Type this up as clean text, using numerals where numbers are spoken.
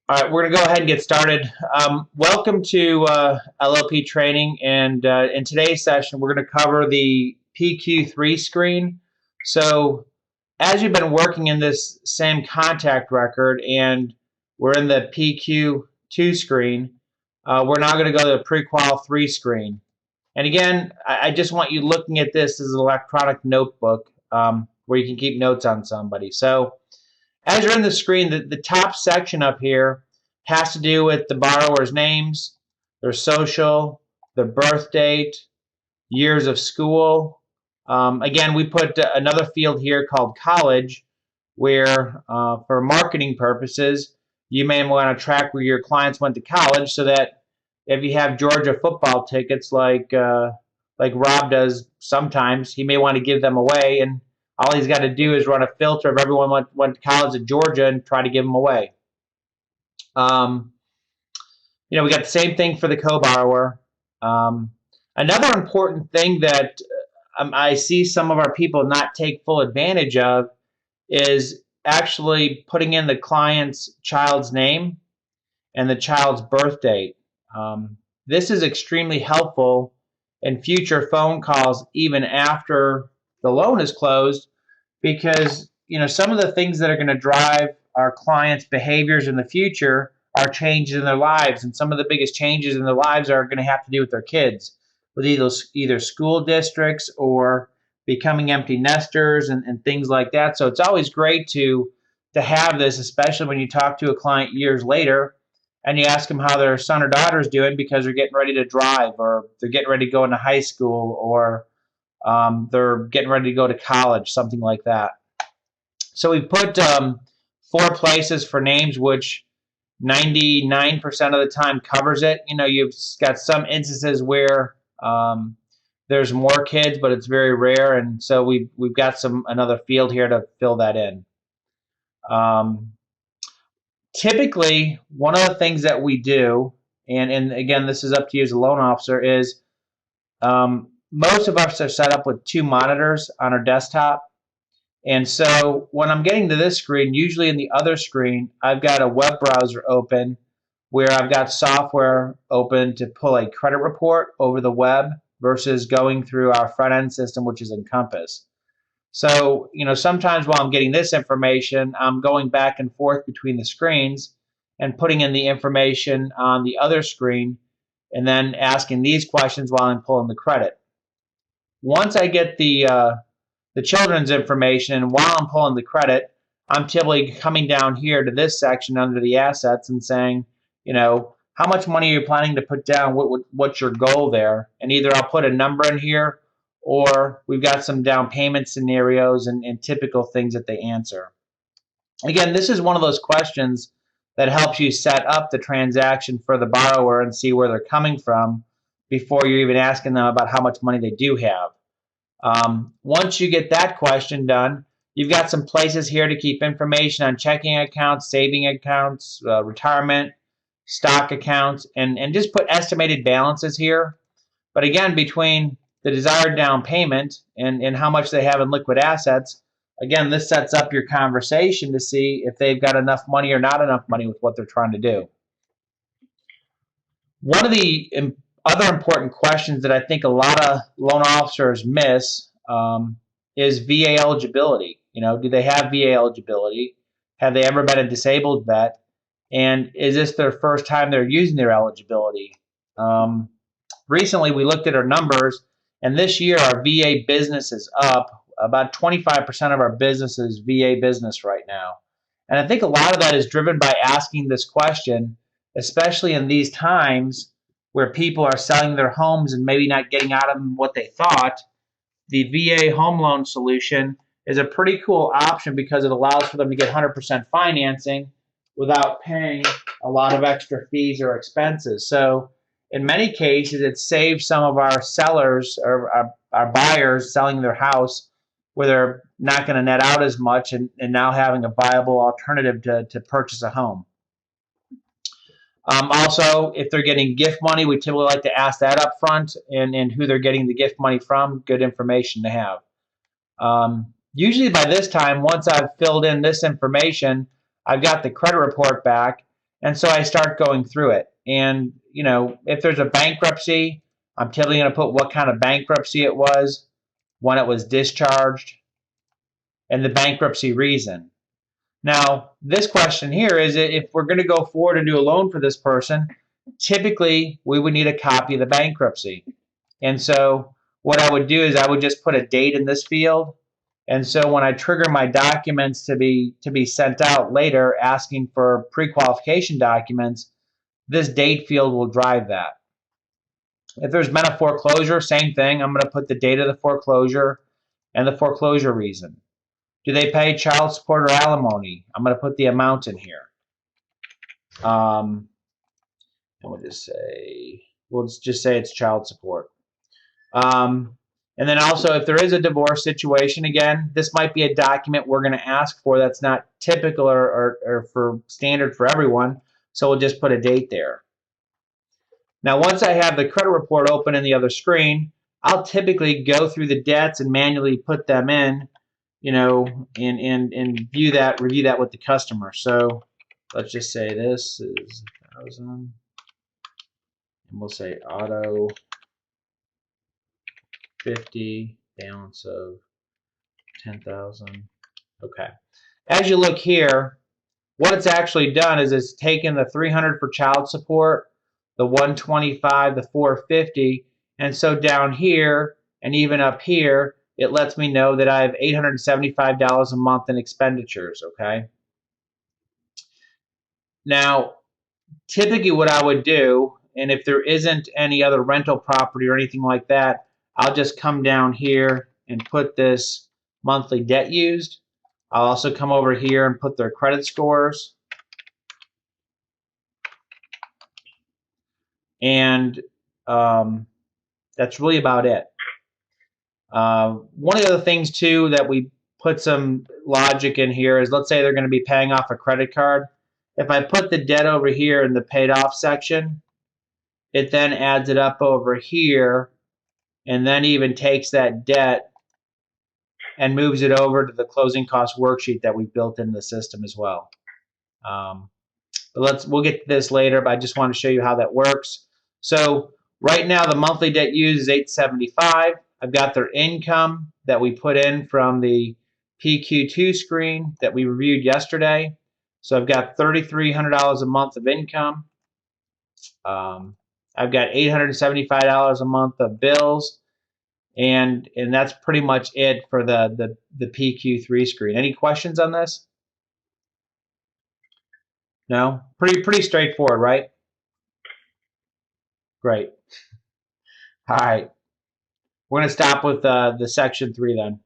All right, we're going to go ahead and get started. Welcome to LLP training, and in today's session, we're going to cover the PQ3 screen. So, as you've been working in this same contact record, and we're in the PQ2 screen, we're now going to go to the pre-qual 3 screen. And again, I just want you looking at this as an electronic notebook where you can keep notes on somebody. So, as you're in the screen, the top section up here has to do with the borrower's names, their social, their birth date, years of school. Again, we put another field here called college, where for marketing purposes, you may want to track where your clients went to college so that if you have Georgia football tickets like Rob does sometimes, he may want to give them away, and all he's got to do is run a filter of everyone went to college at Georgia and try to give them away. Um, we got the same thing for the co-borrower. Another important thing that I see some of our people not take full advantage of is actually putting in the client's child's name and the child's birth date. This is extremely helpful in future phone calls, even after the loan is closed, because some of the things that are going to drive our clients' behaviors in the future are changes in their lives, and some of the biggest changes in their lives are going to have to do with their kids, with either school districts or becoming empty nesters and things like that. So it's always great to have this, especially when you talk to a client years later and you ask them how their son or daughter is doing because they're getting ready to drive, or they're getting ready to go into high school, or they're getting ready to go to college, something like that. So we put 4 places for names, which 99% of the time covers it. You've got some instances where there's more kids, but it's very rare, and so we've got another field here to fill that in. Typically, one of the things that we do, and again, this is up to you as a loan officer, is most of us are set up with 2 monitors on our desktop. And so when I'm getting to this screen, usually in the other screen, I've got a web browser open where I've got software open to pull a credit report over the web versus going through our front end system, which is Encompass. So, sometimes while I'm getting this information, I'm going back and forth between the screens and putting in the information on the other screen and then asking these questions while I'm pulling the credit. Once I get the children's information, and while I'm pulling the credit, I'm typically coming down here to this section under the assets and saying, how much money are you planning to put down? What's your goal there? And either I'll put a number in here, or we've got some down payment scenarios and typical things that they answer. Again, this is one of those questions that helps you set up the transaction for the borrower and see where they're coming from before you're even asking them about how much money they do have. Once you get that question done, you've got some places here to keep information on checking accounts, saving accounts, retirement, stock accounts, and just put estimated balances here. But again, between the desired down payment and how much they have in liquid assets, again, this sets up your conversation to see if they've got enough money or not enough money with what they're trying to do. One of the other important questions that I think a lot of loan officers miss is VA eligibility. Do they have VA eligibility? Have they ever been a disabled vet? And is this their first time they're using their eligibility? Recently, we looked at our numbers, and this year our VA business is up. About 25% of our business is VA business right now. And I think a lot of that is driven by asking this question, especially in these times where people are selling their homes and maybe not getting out of them what they thought. The VA home loan solution is a pretty cool option because it allows for them to get 100% financing without paying a lot of extra fees or expenses. So in many cases, it saves some of our sellers or our buyers selling their house where they're not going to net out as much and now having a viable alternative to purchase a home. Also, if they're getting gift money, we typically like to ask that up front and who they're getting the gift money from. Good information to have. Usually by this time, once I've filled in this information, I've got the credit report back. And so I start going through it. And, you know, if there's a bankruptcy, I'm typically going to put what kind of bankruptcy it was, when it was discharged, and the bankruptcy reason. Now, this question here is if we're going to go forward and do a loan for this person, typically we would need a copy of the bankruptcy. And so what I would do is I would just put a date in this field. And so when I trigger my documents to be sent out later asking for pre-qualification documents, this date field will drive that. If there's been a foreclosure, same thing. I'm going to put the date of the foreclosure and the foreclosure reason. Do they pay child support or alimony? I'm going to put the amount in here. And we'll just say it's child support. And then also, if there is a divorce situation, again, this might be a document we're going to ask for that's not typical or for standard for everyone. So we'll just put a date there. Now, once I have the credit report open in the other screen, I'll typically go through the debts and manually put them in, you know, and review that with the customer. So let's just say this is 1,000, and we'll say auto 50, balance of 10,000. Okay. As you look here, what it's actually done is it's taken the 300 for child support, the 125, the 450, and so down here and even up here, it lets me know that I have $875 a month in expenditures, okay? Now, typically what I would do, and if there isn't any other rental property or anything like that, I'll just come down here and put this monthly debt used. I'll also come over here and put their credit scores. And that's really about it. One of the other things, too, that we put some logic in here is, let's say they're going to be paying off a credit card. If I put the debt over here in the paid off section, it then adds it up over here and then even takes that debt and moves it over to the closing cost worksheet that we built in the system as well. But we'll get to this later, but I just want to show you how that works. So right now the monthly debt used is $875. I've got their income that we put in from the PQ2 screen that we reviewed yesterday. So I've got $3,300 a month of income. I've got $875 a month of bills, and that's pretty much it for the PQ3 screen. Any questions on this? No? Pretty straightforward, right? Great. All right. We're going to stop with the section 3 then.